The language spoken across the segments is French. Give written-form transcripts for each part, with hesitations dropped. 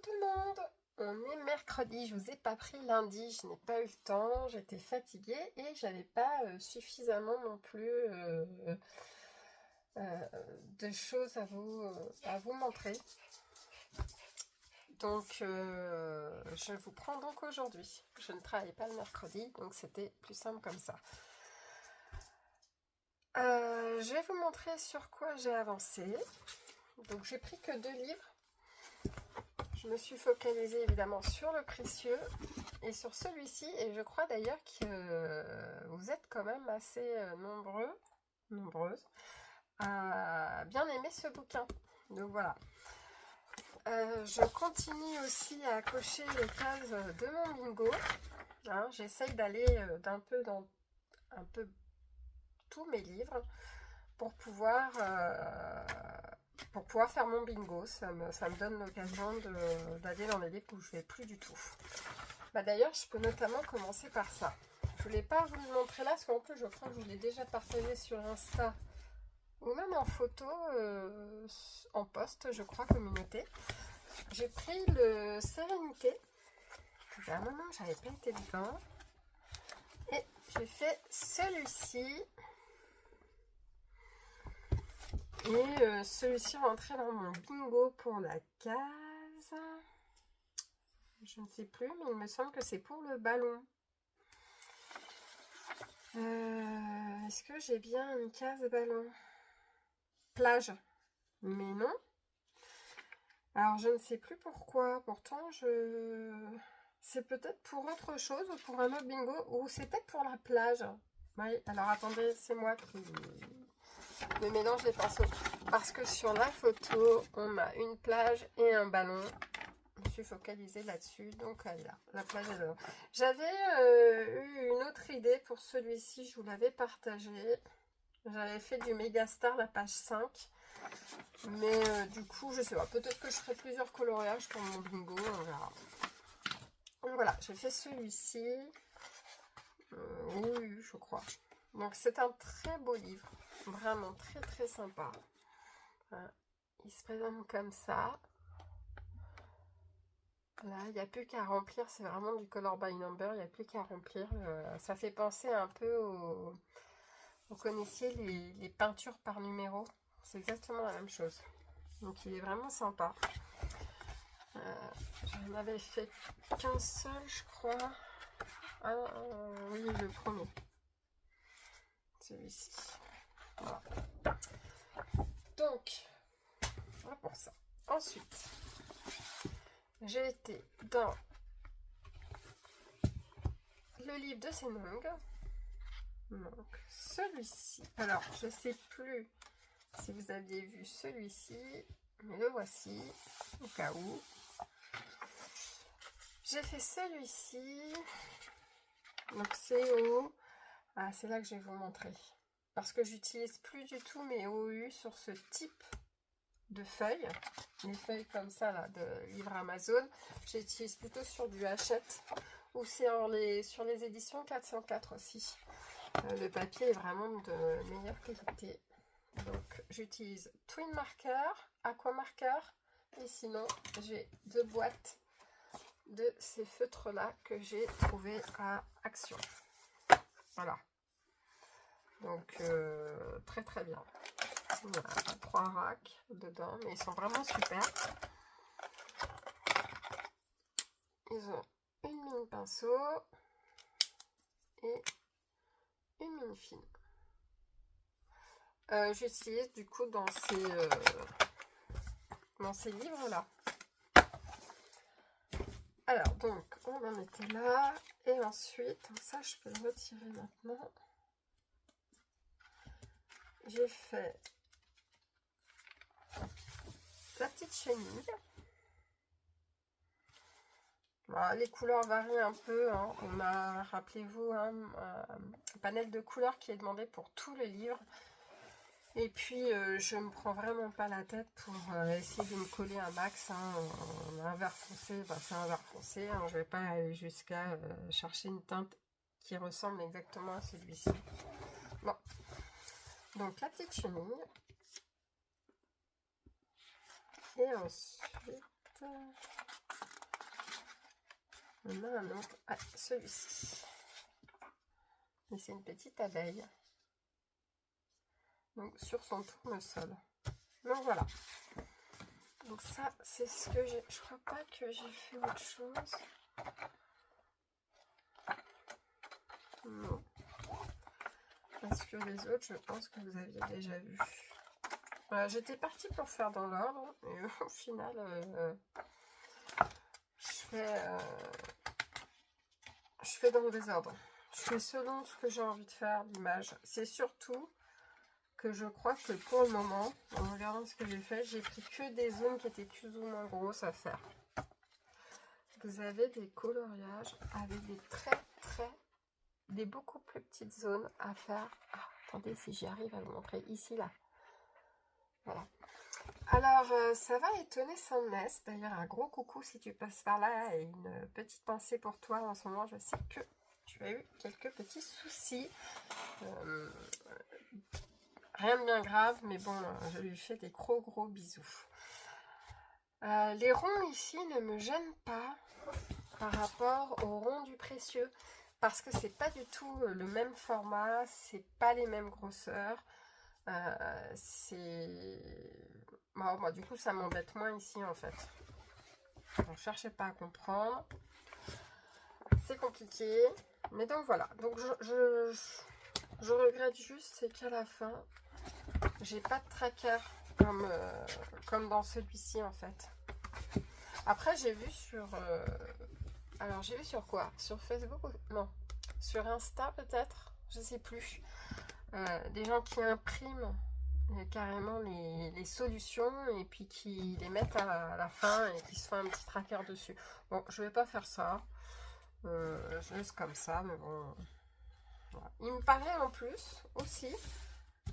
tout le monde, on est mercredi, je vous ai pas pris lundi, je n'ai pas eu le temps, j'étais fatiguée et j'avais pas suffisamment non plus de choses à vous montrer. Donc je vous prends donc aujourd'hui. Je ne travaille pas le mercredi, donc c'était plus simple comme ça. Je vais vous montrer sur quoi j'ai avancé. Donc j'ai pris que 2 livres. Je me suis focalisée évidemment sur le précieux et sur celui-ci, et je crois d'ailleurs que vous êtes quand même assez nombreuses à bien aimer ce bouquin. Donc voilà. Je continue aussi à cocher les cases de mon bingo. Hein, j'essaye d'aller d'un peu dans un peu tous mes livres pour pouvoir faire mon bingo. Ça me donne l'occasion d'aller dans les livres où je ne vais plus du tout. Bah d'ailleurs, je peux notamment commencer par ça. Je ne voulais pas vous le montrer là, parce qu'en plus, je crois que je vous l'ai déjà partagé sur Insta, ou même en photo, en post, je crois, communauté. J'ai pris le Sérénité. À un moment, j'avais pas été dedans. Et j'ai fait celui-ci. Et celui-ci rentrait dans mon bingo pour la case. Je ne sais plus, mais il me semble que c'est pour le ballon. Est-ce que j'ai bien une case ballon? Plage. Mais non. Alors, je ne sais plus pourquoi. Pourtant, c'est peut-être pour autre chose, ou pour un autre bingo, ou c'est peut-être pour la plage. Oui, alors attendez, c'est moi qui me mélange les pinceaux. Parce que sur la photo, on a une plage et un ballon. Je suis focalisée là-dessus, donc elle est là, la plage est là. J'avais eu une autre idée pour celui-ci, je vous l'avais partagé. J'avais fait du Megastar, la page 5. Mais du coup, je sais pas, peut-être que je ferai plusieurs coloriages pour mon bingo, on verra. Donc voilà, j'ai fait celui-ci. Oui, je crois. Donc c'est un très beau livre, vraiment très très sympa. Il se présente comme ça. Là, il n'y a plus qu'à remplir, c'est vraiment du color by number, il n'y a plus qu'à remplir. Ça fait penser un peu au... Vous connaissiez les peintures par numéro? C'est exactement la même chose. Donc il est vraiment sympa. J'en avais fait qu'un seul, je crois. Oui, le premier. Celui-ci. Voilà. Donc, voilà pour ça. Ensuite, j'ai été dans le livre de Senong. Donc, celui-ci. Alors, je ne sais plus si vous aviez vu celui-ci, mais le voici, au cas où. J'ai fait celui-ci. Donc, c'est au... Ah, c'est là que je vais vous montrer. Parce que j'utilise plus du tout mes OU sur ce type de feuilles. Les feuilles comme ça, là, de livres Amazon. J'utilise plutôt sur du Hachette. Ou c'est sur les éditions 404 aussi. Le papier est vraiment de meilleure qualité. Donc j'utilise Twin Marker, Aqua Marker, et sinon j'ai 2 boîtes de ces feutres là que j'ai trouvé à Action. Voilà. Donc très très bien. Il y a 3 racks dedans, mais ils sont vraiment super. Ils ont une mini pinceau et une mini fine. J'utilise du coup dans ces livres là. Alors donc on en était là, et ensuite ça je peux le retirer maintenant. J'ai fait la petite chenille. Voilà, les couleurs varient un peu, hein. On a, rappelez-vous, un panel de couleurs qui est demandé pour tous les livres. Et puis, je ne me prends vraiment pas la tête pour essayer de me coller un max. Hein. Un vert foncé, bah, c'est un vert foncé. Hein. Je ne vais pas aller jusqu'à chercher une teinte qui ressemble exactement à celui-ci. Bon. Donc, la petite chenille. Et ensuite... On a un autre. Ah, celui-ci. Et c'est une petite abeille. Donc sur son tournesol. Donc voilà. Donc ça, c'est ce que j'ai. Je crois pas que j'ai fait autre chose. Non. Parce que les autres, je pense que vous aviez déjà vu. Voilà, j'étais partie pour faire dans l'ordre. Et au final, je fais dans le désordre. Je fais selon ce que j'ai envie de faire, l'image. C'est surtout que je crois que pour le moment, en regardant ce que j'ai fait, j'ai pris que des zones qui étaient plus ou moins grosses à faire. Vous avez des coloriages avec des beaucoup plus petites zones à faire. Ah, attendez si j'y arrive à vous montrer ici, là. Voilà. Alors, ça va étonner Sandness. D'ailleurs, un gros coucou si tu passes par là et une petite pensée pour toi en ce moment. Je sais que tu as eu quelques petits soucis. Rien de bien grave, mais bon, je lui fais des gros bisous. Les ronds ici ne me gênent pas par rapport aux ronds du précieux. Parce que c'est pas du tout le même format, c'est pas les mêmes grosseurs. Bon, moi, du coup, ça m'embête moins ici en fait. Donc, cherchez pas à comprendre. C'est compliqué. Mais donc voilà. Donc je regrette juste, c'est qu'à la fin, j'ai pas de tracker comme dans celui-ci en fait. Après, j'ai vu sur... alors, j'ai vu sur quoi? Sur Facebook? Non. Sur Insta peut-être? Je sais plus. Des gens qui impriment carrément les solutions et puis qui les mettent à la fin et qui se font un petit tracker dessus. Bon, je vais pas faire ça. Je laisse comme ça, mais bon. Voilà. Il me paraît en plus aussi,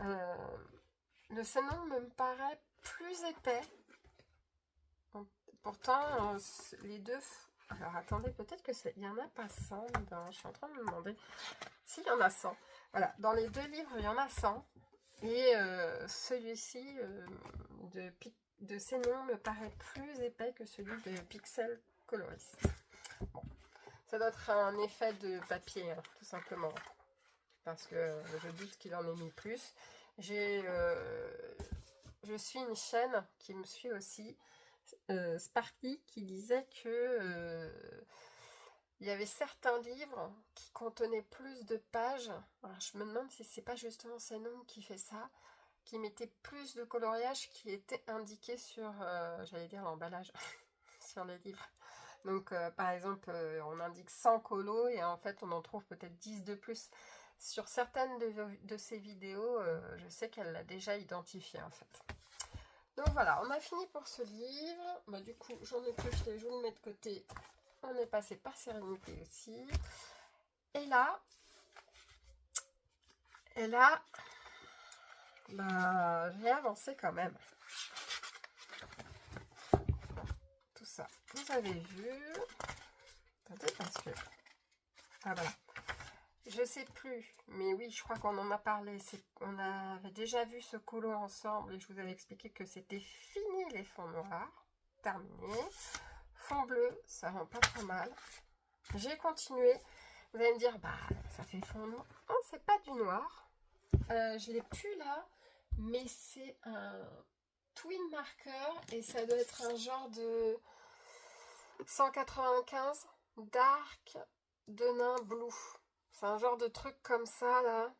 le Sénon me paraît plus épais. Pourtant, les deux... Alors attendez, peut-être que il y en a pas 100 dedans. Je suis en train de me demander s'il y en a 100. Voilà, dans les deux livres, il y en a 100. Et celui-ci de Sénon me paraît plus épais que celui de Pixel Colorist. Bon, ça doit être un effet de papier, hein, tout simplement. Parce que je doute qu'il en ait mis plus. Je suis une chaîne qui me suit aussi, Sparky, qui disait que il y avait certains livres qui contenaient plus de pages. Alors, je me demande si c'est pas justement Sénon qui fait ça, qui mettait plus de coloriage qui était indiqué sur, j'allais dire l'emballage, sur les livres. Donc, par exemple, on indique 100 colos et en fait, on en trouve peut-être 10 de plus. Sur certaines de ces vidéos, je sais qu'elle l'a déjà identifié en fait. Donc voilà, on a fini pour ce livre. Bah, du coup, j'en ai plus, je vous le mets de côté. On est passé par Sérénité aussi. Et là, bah, j'ai avancé quand même. Tout ça, vous avez vu. Attendez, parce que... Ah voilà. Je sais plus, mais oui, je crois qu'on en a parlé. On avait déjà vu ce colo ensemble et je vous avais expliqué que c'était fini les fonds noirs. Terminé. Fond bleu, ça rend pas trop mal. J'ai continué. Vous allez me dire, bah, ça fait fond noir. Non, c'est pas du noir. Je l'ai plus là, mais c'est un twin marker et ça doit être un genre de 195 dark Denain blue. C'est un genre de truc comme ça, là.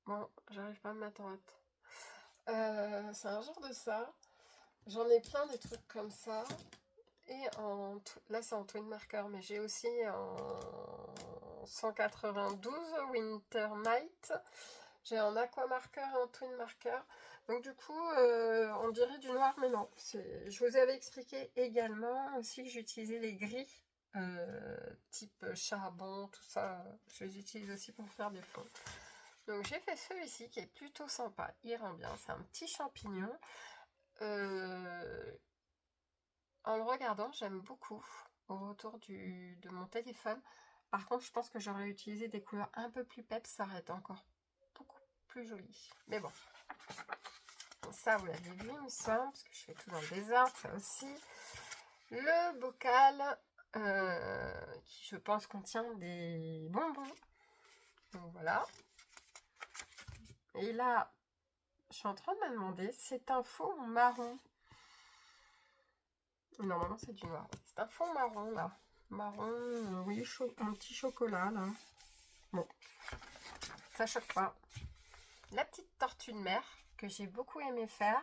Bon, j'arrive pas à me mettre en hâte. C'est un genre de ça. J'en ai plein des trucs comme ça. Et là, c'est en twin marker, mais j'ai aussi en 192 Winter Night. J'ai en aqua marker et en twin marker. Donc, du coup, on dirait du noir, mais non. Je vous avais expliqué également aussi que j'utilisais les gris. Type charbon, tout ça, je les utilise aussi pour faire des fonds. Donc j'ai fait celui-ci qui est plutôt sympa, il rend bien, c'est un petit champignon. En le regardant, j'aime beaucoup au retour de mon téléphone. Par contre, je pense que j'aurais utilisé des couleurs un peu plus peps, ça aurait été encore beaucoup plus joli. Mais bon, ça vous l'avez vu, il me semble, parce que je fais tout dans le désordre, ça aussi. Le bocal qui je pense contient des bonbons. Donc voilà. Et là, je suis en train de me demander, c'est un fond marron. Normalement, c'est du noir. C'est un fond marron, là. Marron, oui, un petit chocolat, là. Bon, ça choque pas. La petite tortue de mer, que j'ai beaucoup aimé faire.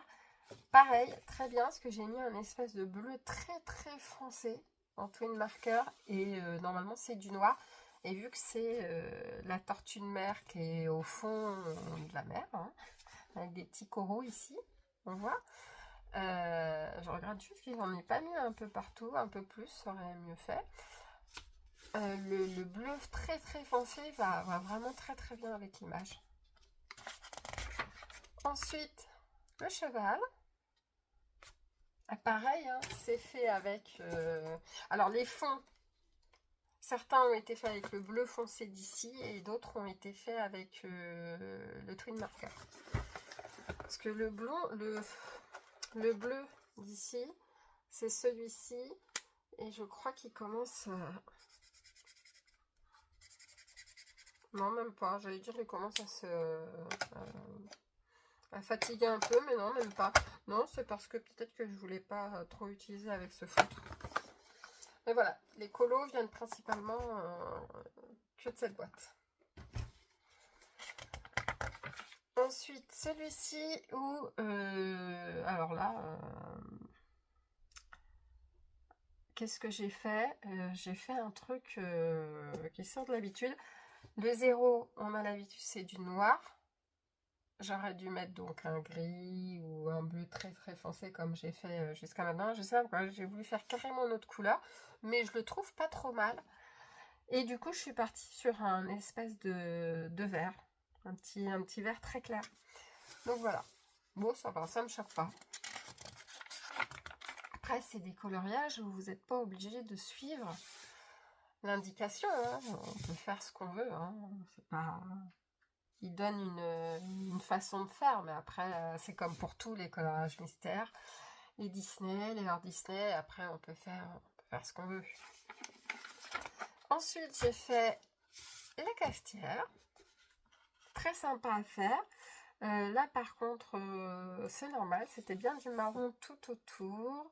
Pareil, très bien, parce que j'ai mis un espèce de bleu très très foncé en twin marker. Et normalement, c'est du noir. Et vu que c'est la tortue de mer qui est au fond de la mer, hein, avec des petits coraux ici, on voit. Je regrette juste qu'ils n'en aient pas mis un peu partout, un peu plus, ça aurait mieux fait. Le bleu très très foncé va vraiment très très bien avec l'image. Ensuite, le cheval. Pareil, hein, c'est fait avec... alors les fonds, certains ont été faits avec le bleu foncé d'ici et d'autres ont été faits avec le twin marker. Parce que le bleu d'ici, c'est celui-ci. Et je crois qu'il commence non, même pas. J'allais dire qu'il commence à fatiguer un peu, mais non, même pas. Non, c'est parce que peut-être que je voulais pas trop utiliser avec ce feutre. Mais voilà, les colos viennent principalement que de cette boîte. Ensuite, celui-ci où... alors là... qu'est-ce que j'ai fait? J'ai fait un truc qui sort de l'habitude. Le 0, on a l'habitude, c'est du noir. J'aurais dû mettre donc un gris ou un bleu très très foncé comme j'ai fait jusqu'à maintenant. Je sais pas pourquoi, j'ai voulu faire carrément une autre couleur, mais je le trouve pas trop mal. Et du coup, je suis partie sur un espèce de vert. Un petit vert très clair. Donc voilà. Bon, ça va, ça me choque pas. Après, c'est des coloriages où vous n'êtes pas obligé de suivre l'indication. Hein. On peut faire ce qu'on veut. Hein. C'est pas... Il donne une façon de faire, mais après, c'est comme pour tous les coloriages mystères. Les Disney, les Walt Disney, après, on peut faire ce qu'on veut. Ensuite, j'ai fait la cafetière. Très sympa à faire. Là, par contre, c'est normal. C'était bien du marron tout autour.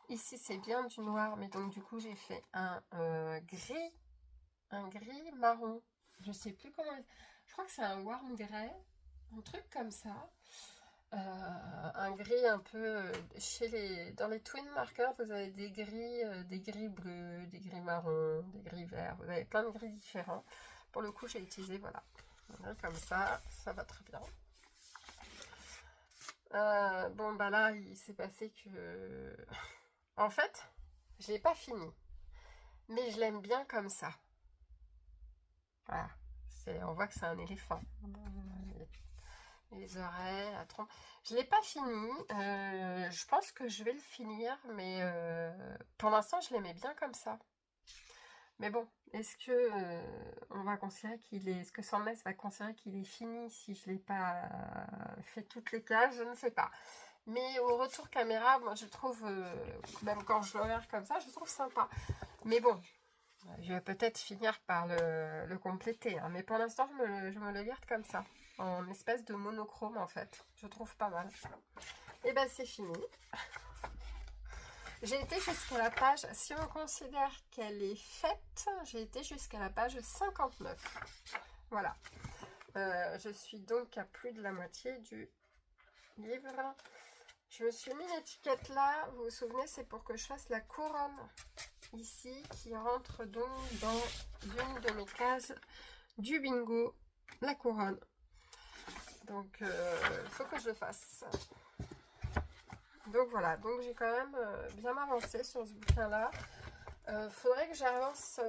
Ici, c'est bien du noir, mais donc, du coup, j'ai fait un gris marron. Je sais plus comment... Je crois que c'est un warm grey. Un truc comme ça. Un gris un peu... dans les twin markers, vous avez des gris bleus, des gris marrons, des gris verts. Vous avez plein de gris différents. Pour le coup, j'ai utilisé, voilà. Un gris comme ça va très bien. Bon, bah là, il s'est passé que... En fait, je l'ai pas fini. Mais je l'aime bien comme ça. Voilà. On voit que c'est un éléphant. Les oreilles, la trompe. Je ne l'ai pas fini. Je pense que je vais le finir. Mais pour l'instant, je l'aimais bien comme ça. Mais bon, est-ce que on va considérer qu'il est... Est-ce que Sandnes va considérer qu'il est fini si je ne l'ai pas fait toutes les cases? Je ne sais pas. Mais au retour caméra, moi je trouve, même quand je le regarde comme ça, je trouve sympa. Mais bon, je vais peut-être finir par le compléter. Hein. Mais pour l'instant, je me le garde comme ça. En espèce de monochrome en fait. Je trouve pas mal. Et ben c'est fini. J'ai été jusqu'à la page, si on considère qu'elle est faite, j'ai été jusqu'à la page 59. Voilà. Je suis donc à plus de la moitié du livre. Je me suis mis l'étiquette là, vous vous souvenez, c'est pour que je fasse la couronne ici, qui rentre donc dans une de mes cases du bingo, la couronne. Donc, il faut que je le fasse. Donc voilà, donc j'ai quand même bien avancé sur ce bouquin-là. Faudrait que j'avance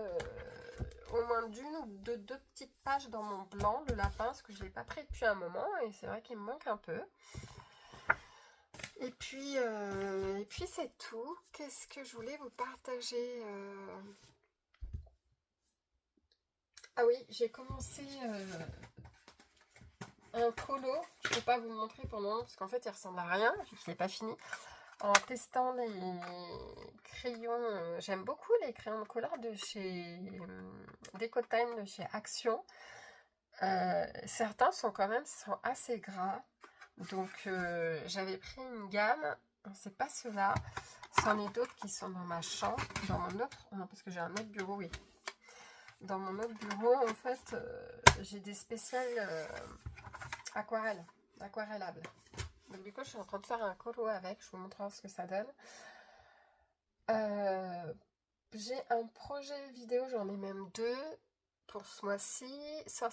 au moins d'une ou deux petites pages dans mon blanc, le lapin, parce que je ne l'ai pas pris depuis un moment, et c'est vrai qu'il me manque un peu. Et puis c'est tout. Qu'est-ce que je voulais vous partager Ah oui, j'ai commencé un colo. Je ne peux pas vous le montrer pour le moment parce qu'en fait il ressemble à rien. Je ne l'ai pas fini. en testant les crayons. J'aime beaucoup les crayons de couleur de chez Decotime, de chez Action. Certains sont quand même assez gras. Donc j'avais pris une gamme. C'est pas ceux-là. C'en est d'autres qui sont dans ma chambre. Dans mon autre... Non, parce que j'ai un autre bureau, oui. Dans mon autre bureau, en fait, j'ai des spéciales aquarellables. Donc du coup, je suis en train de faire un colo avec. Je vous montrerai ce que ça donne. J'ai un projet vidéo, j'en ai même deux pour ce mois-ci. Ça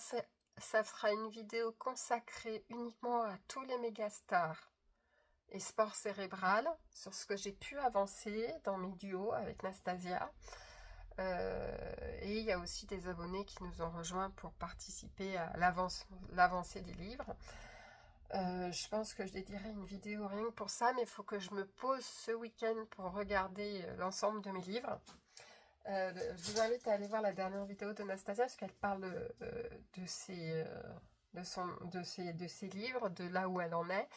sera une vidéo consacrée uniquement à tous les mégastars et sport cérébral, sur ce que j'ai pu avancer dans mes duos avec Nastasia. Et il y a aussi des abonnés qui nous ont rejoints pour participer à l'avancée des livres. Je pense que je dédierai une vidéo rien que pour ça, mais il faut que je me pose ce week-end pour regarder l'ensemble de mes livres. Je vous invite à aller voir la dernière vidéo de Nastasia, parce qu'elle parle de ses livres, de là où elle en est.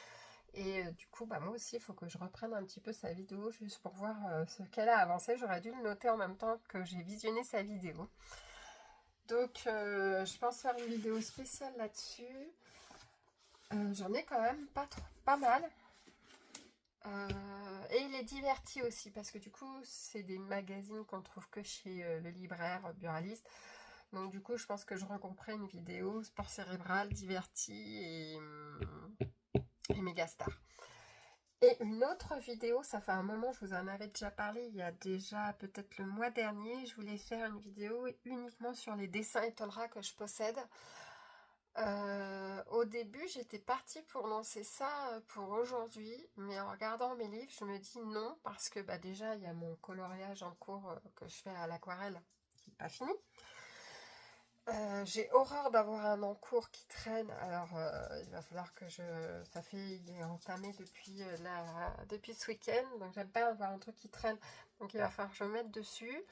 Et du coup, bah, moi aussi, il faut que je reprenne un petit peu sa vidéo, juste pour voir ce qu'elle a avancé. J'aurais dû le noter en même temps que j'ai visionné sa vidéo. Donc, je pense faire une vidéo spéciale là-dessus. J'en ai quand même pas mal. Et il est diverti aussi, parce que du coup, c'est des magazines qu'on trouve que chez le libraire buraliste. Donc du coup, je pense que je regrouperai une vidéo sport cérébral, diverti et mégastar. Et une autre vidéo, ça fait un moment, je vous en avais déjà parlé, il y a déjà peut-être le mois dernier, je voulais faire une vidéo uniquement sur les dessins Étonnera que je possède. Au début, j'étais partie pour lancer ça pour aujourd'hui, mais en regardant mes livres, je me dis non, parce que bah, déjà, il y a mon coloriage en cours que je fais à l'aquarelle qui n'est pas fini. J'ai horreur d'avoir un encours qui traîne, alors il va falloir que il est entamé depuis ce week-end, donc j'aime pas avoir un truc qui traîne, donc il va falloir que je me mette dessus.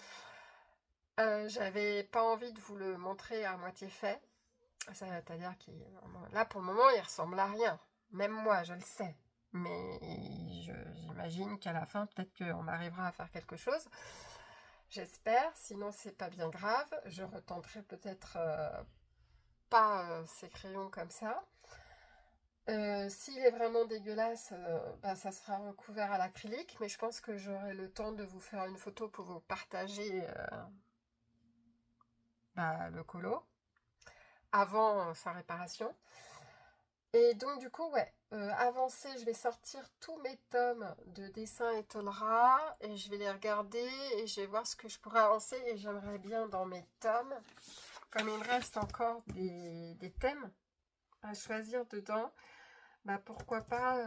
J'avais pas envie de vous le montrer à moitié fait, c'est-à-dire que là pour le moment il ressemble à rien, même moi je le sais, mais j'imagine qu'à la fin peut-être qu'on arrivera à faire quelque chose. J'espère, sinon c'est pas bien grave. Je retenterai peut-être pas ces crayons comme ça. S'il est vraiment dégueulasse, bah, ça sera recouvert à l'acrylique, mais je pense que j'aurai le temps de vous faire une photo pour vous partager le colo avant sa réparation. Et donc du coup, ouais, avancé, je vais sortir tous mes tomes de dessin Étonnera et je vais les regarder et je vais voir ce que je pourrais avancer. Et j'aimerais bien dans mes tomes, comme il me reste encore des thèmes à choisir dedans, bah pourquoi pas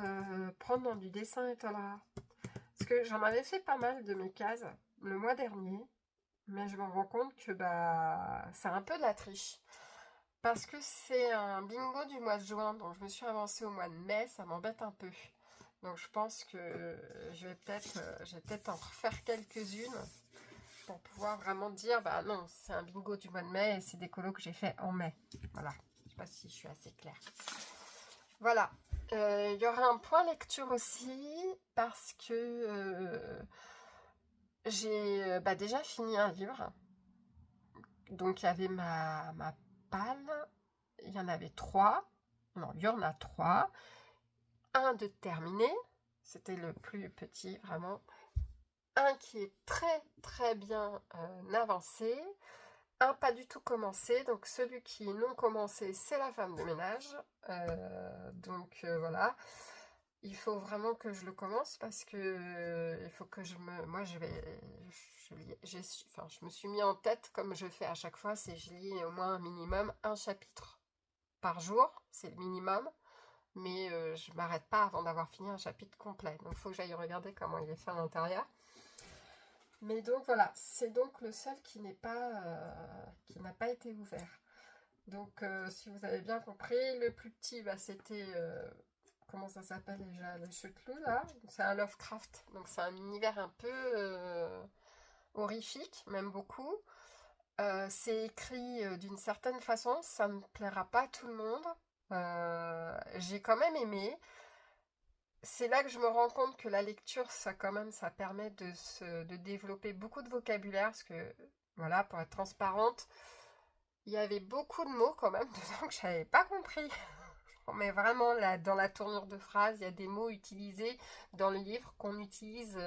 prendre du dessin Étonnera. Parce que j'en avais fait pas mal de mes cases le mois dernier, mais je me rends compte que bah c'est un peu de la triche. Parce que c'est un bingo du mois de juin, donc je me suis avancée au mois de mai, ça m'embête un peu. Donc je pense que je vais peut-être en refaire quelques-unes pour pouvoir vraiment dire, bah non, c'est un bingo du mois de mai et c'est des colos que j'ai fait en mai. Voilà, je sais pas si je suis assez claire. Voilà, il y aura un point lecture aussi parce que j'ai déjà fini un livre. Donc il y avait ma palle. Il y en avait 3. Non, il y en a 3. Un de terminé. C'était le plus petit, vraiment. Un qui est très, très bien avancé. Un pas du tout commencé. Donc, celui qui est non commencé, c'est la femme de ménage. Voilà. Il faut vraiment que je le commence parce que il faut que je me suis mis en tête, comme je fais à chaque fois, c'est je lis au moins un minimum un chapitre par jour, c'est le minimum, mais je ne m'arrête pas avant d'avoir fini un chapitre complet. Donc il faut que j'aille regarder comment il est fait à l'intérieur. Mais donc voilà, c'est donc le seul qui n'a pas été ouvert. Donc si vous avez bien compris, le plus petit, c'était comment ça s'appelle déjà, le Chutelou là, c'est un Lovecraft, donc c'est un univers un peu horrifique, même beaucoup. C'est écrit d'une certaine façon, ça ne plaira pas à tout le monde. J'ai quand même aimé. c'est là que je me rends compte que la lecture, ça quand même, ça permet de développer beaucoup de vocabulaire, parce que, voilà, pour être transparente, il y avait beaucoup de mots quand même dedans que je n'avais pas compris. Mais vraiment, là, dans la tournure de phrase, il y a des mots utilisés dans le livre qu'on utilise.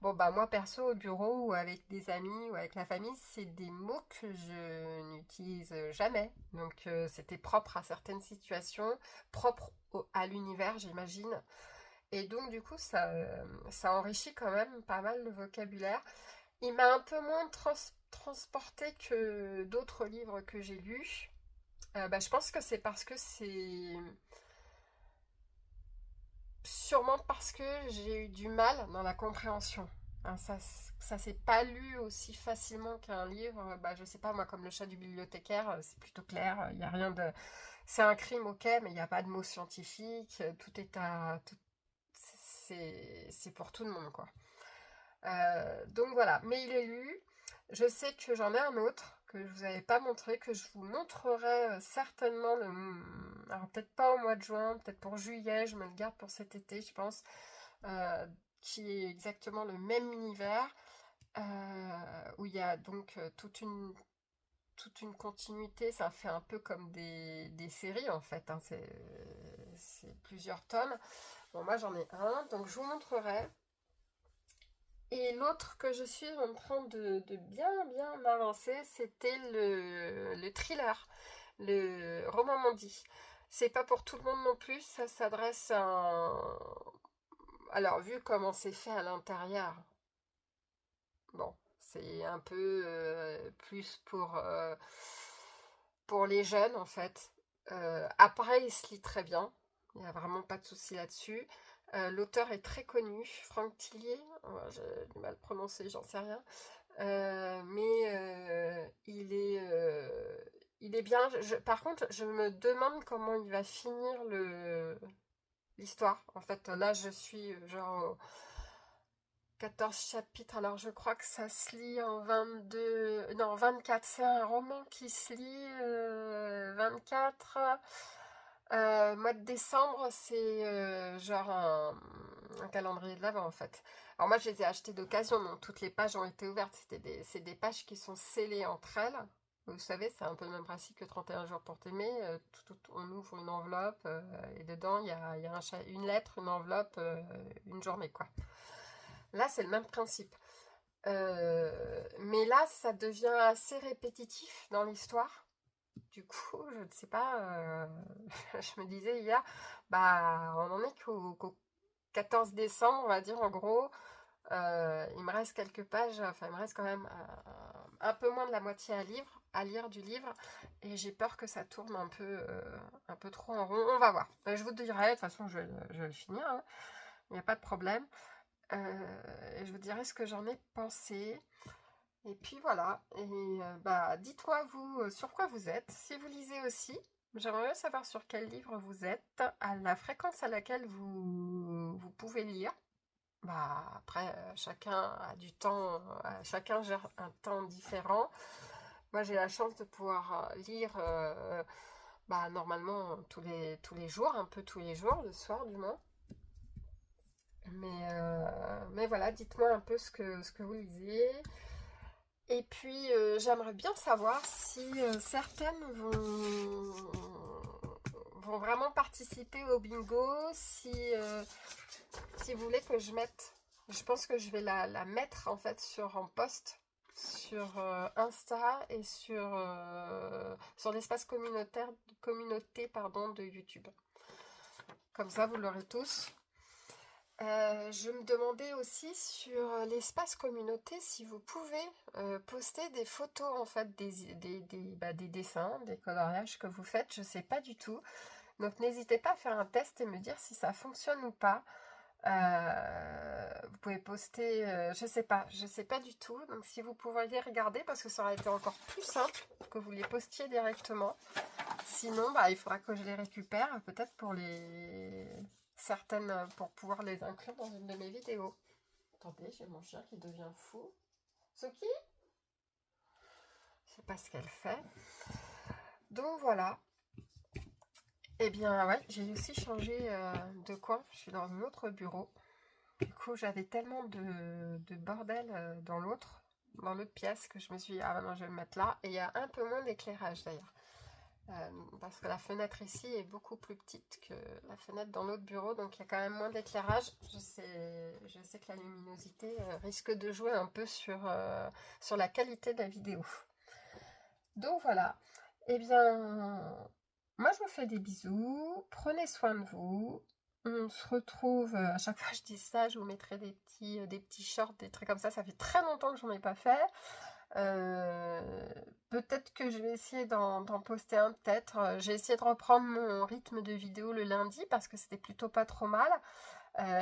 Bon, bah moi perso, au bureau ou avec des amis ou avec la famille, c'est des mots que je n'utilise jamais. Donc, c'était propre à certaines situations, propre à l'univers, j'imagine. Et donc, du coup, ça enrichit quand même pas mal le vocabulaire. Il m'a un peu moins transporté que d'autres livres que j'ai lus. Bah, je pense que c'est parce que c'est sûrement parce que j'ai eu du mal dans la compréhension. Hein, ça s'est pas lu aussi facilement qu'un livre. Bah, je sais pas, moi, comme Le chat du bibliothécaire, c'est plutôt clair. Il y a rien de. C'est un crime, ok, mais il n'y a pas de mots scientifiques. Tout est à. C'est pour tout le monde, quoi. Donc voilà, mais il est lu. Je sais que j'en ai un autre que je vous avais pas montré, que je vous montrerai certainement alors peut-être pas au mois de juin, peut-être pour juillet, je me le garde pour cet été, je pense, euh, qui est exactement le même univers, où il y a donc toute une continuité, ça fait un peu comme des séries en fait, hein, c'est plusieurs tomes. Bon, moi j'en ai un, donc je vous montrerai. Et l'autre que je suis en train de bien avancer, c'était le thriller, le roman Mondi. C'est pas pour tout le monde non plus, ça s'adresse à un... Alors, vu comment c'est fait à l'intérieur, bon, c'est un peu plus pour les jeunes en fait. Après, il se lit très bien, il n'y a vraiment pas de souci là-dessus. L'auteur est très connu, Franck Tillier, j'ai du mal à prononcer, j'en sais rien. Mais il est bien. Par contre, je me demande comment il va finir l'histoire. En fait, là, je suis genre au 14 chapitres. Alors, je crois que ça se lit en 22. Non, 24. C'est un roman qui se lit 24. Mois de décembre, c'est genre un calendrier de l'Avent en fait. Alors moi je les ai achetées d'occasion, donc toutes les pages ont été ouvertes. C'est des pages qui sont scellées entre elles. Vous savez, c'est un peu le même principe que 31 jours pour t'aimer. On ouvre une enveloppe et dedans il y a une lettre, une enveloppe, une journée quoi. Là c'est le même principe. Mais là ça devient assez répétitif dans l'histoire. Du coup, je ne sais pas, je me disais hier, bah, on en est qu'au 14 décembre, on va dire en gros. Il me reste quelques pages, enfin, il me reste quand même un peu moins de la moitié à lire du livre, et j'ai peur que ça tourne un peu trop en rond. On va voir. Je vous dirai, de toute façon, je vais le finir, hein. Il n'y a pas de problème. Et je vous dirai ce que j'en ai pensé. Et puis voilà, et bah dites-moi vous sur quoi vous êtes, si vous lisez aussi, j'aimerais bien savoir sur quel livre vous êtes, à la fréquence à laquelle vous pouvez lire. Bah après, chacun a du temps, chacun gère un temps différent. Moi j'ai la chance de pouvoir lire bah, normalement tous les jours, un peu tous les jours, le soir du moins. Mais voilà, dites-moi un peu ce que vous lisez. Et puis, j'aimerais bien savoir si certaines vont vraiment participer au bingo, si vous voulez que je mette, je pense que je vais la mettre en fait en post sur Insta et sur l'espace communauté pardon, de YouTube. Comme ça, vous l'aurez tous. Je me demandais aussi sur l'espace communauté si vous pouvez poster des photos en fait des dessins, des coloriages que vous faites, je sais pas du tout. Donc n'hésitez pas à faire un test et me dire si ça fonctionne ou pas. Vous pouvez poster, je sais pas du tout. Donc si vous pouviez regarder parce que ça aurait été encore plus simple que vous les postiez directement. Sinon, bah, il faudra que je les récupère peut-être pour certaines pour pouvoir les inclure dans une de mes vidéos. Attendez, j'ai mon chien qui devient fou. Soki? Je sais pas ce qu'elle fait. Donc voilà. Eh bien, ouais, j'ai aussi changé de coin. Je suis dans un autre bureau. Du coup, j'avais tellement de bordel dans l'autre pièce que je me suis dit, ah non, je vais me mettre là. Et il y a un peu moins d'éclairage d'ailleurs. Parce que la fenêtre ici est beaucoup plus petite que la fenêtre dans l'autre bureau, donc il y a quand même moins d'éclairage. Je sais que la luminosité risque de jouer un peu sur la qualité de la vidéo. Donc voilà. Eh bien, moi je vous fais des bisous. Prenez soin de vous. On se retrouve, à chaque fois que je dis ça, je vous mettrai des petits shorts, des trucs comme ça. Ça fait très longtemps que j'en ai pas fait. Peut-être que je vais essayer d'en poster un, peut-être. J'ai essayé de reprendre mon rythme de vidéo le lundi parce que c'était plutôt pas trop mal.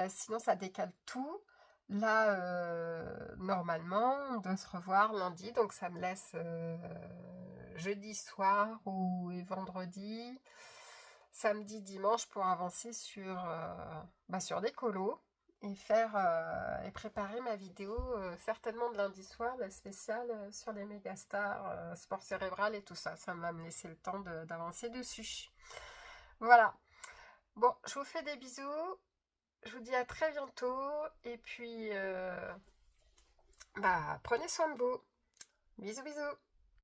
Sinon, ça décale tout. Là, normalement, on doit se revoir lundi, donc ça me laisse jeudi soir ou vendredi, samedi, dimanche pour avancer sur des colos et et préparer ma vidéo certainement de lundi soir, la spéciale sur les mégastars, sport cérébral et tout ça. Ça va me laisser le temps d'avancer dessus. Voilà. Bon, je vous fais des bisous. Je vous dis à très bientôt. Et puis, prenez soin de vous. Bisous, bisous.